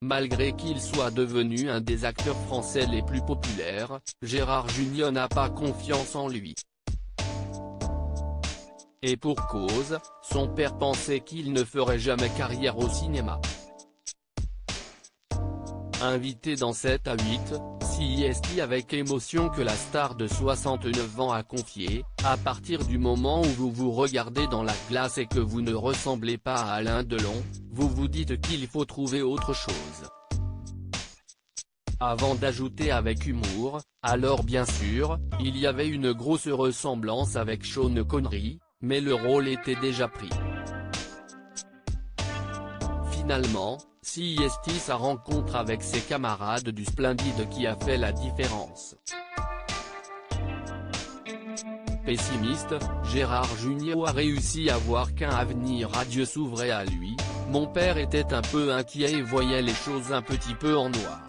Malgré qu'il soit devenu un des acteurs français les plus populaires, Gérard Jugnot n'a pas confiance en lui. Et pour cause, son père pensait qu'il ne ferait jamais carrière au cinéma. Invité dans 7 à 8, c'est avec émotion que la star de 69 ans a confié, à partir du moment où vous vous regardez dans la glace et que vous ne ressemblez pas à Alain Delon, vous vous dites qu'il faut trouver autre chose. Avant d'ajouter avec humour, alors bien sûr, il y avait une grosse ressemblance avec Sean Connery, mais le rôle était déjà pris. Finalement, c'est sa rencontre avec ses camarades du Splendide qui a fait la différence. Pessimiste, Gérard Jugnot a réussi à voir qu'un avenir radieux s'ouvrait à lui. Mon père était un peu inquiet et voyait les choses un petit peu en noir.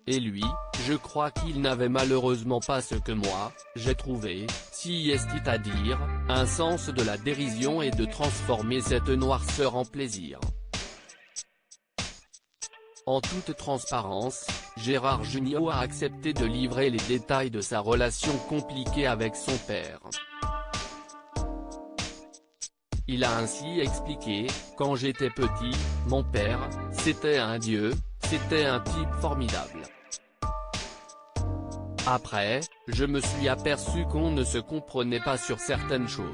Et lui, je crois qu'il n'avait malheureusement pas ce que moi, j'ai trouvé, c'est-à-dire, un sens de la dérision et de transformer cette noirceur en plaisir. En toute transparence, Gérard Jugnot a accepté de livrer les détails de sa relation compliquée avec son père. Il a ainsi expliqué, « Quand j'étais petit, mon père, c'était un dieu, c'était un type formidable. Après, je me suis aperçu qu'on ne se comprenait pas sur certaines choses. »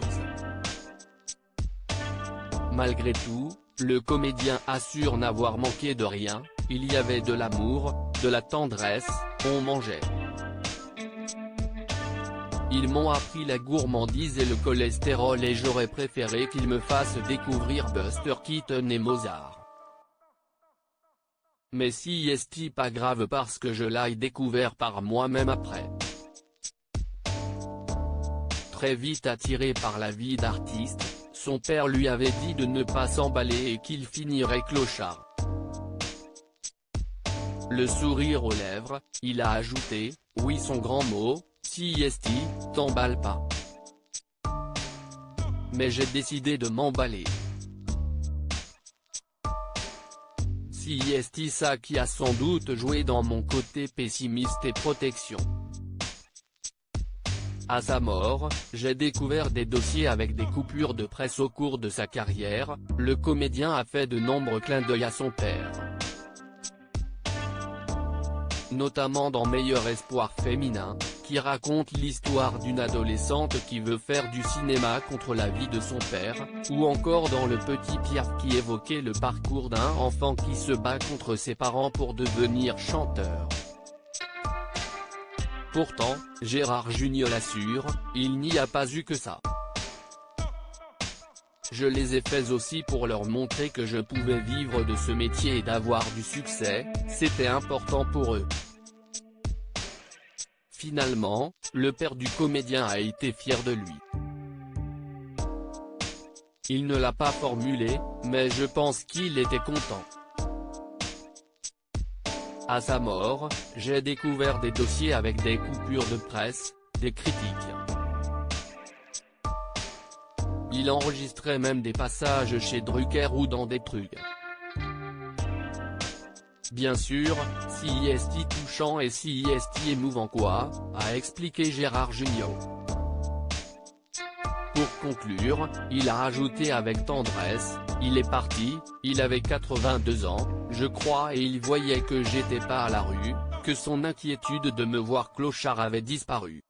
Malgré tout, le comédien assure n'avoir manqué de rien, il y avait de l'amour, de la tendresse, on mangeait. Ils m'ont appris la gourmandise et le cholestérol et j'aurais préféré qu'ils me fassent découvrir Buster Keaton et Mozart. Mais c'est pas grave parce que je l'ai découvert par moi-même après. Très vite attiré par la vie d'artiste, son père lui avait dit de ne pas s'emballer et qu'il finirait clochard. Le sourire aux lèvres, il a ajouté, « Oui son grand mot, t'emballe pas. » Mais j'ai décidé de m'emballer. C'est ça qui a sans doute joué dans mon côté pessimiste et protection. À sa mort, j'ai découvert des dossiers avec des coupures de presse au cours de sa carrière, le comédien a fait de nombreux clins d'œil à son père. Notamment dans Meilleur espoir féminin, qui raconte l'histoire d'une adolescente qui veut faire du cinéma contre la vie de son père, ou encore dans Le Petit Pierre qui évoquait le parcours d'un enfant qui se bat contre ses parents pour devenir chanteur. Pourtant, Gérard Jugnot l'assure, il n'y a pas eu que ça. Je les ai faits aussi pour leur montrer que je pouvais vivre de ce métier et d'avoir du succès, c'était important pour eux. Finalement, le père du comédien a été fier de lui. Il ne l'a pas formulé, mais je pense qu'il était content. À sa mort, j'ai découvert des dossiers avec des coupures de presse, des critiques. Il enregistrait même des passages chez Drucker ou dans des trucs. Bien sûr, c'est touchant et c'est émouvant quoi, a expliqué Gérard Jugnot. Pour conclure, il a ajouté avec tendresse, il est parti, il avait 82 ans, je crois et il voyait que j'étais pas à la rue, que son inquiétude de me voir clochard avait disparu.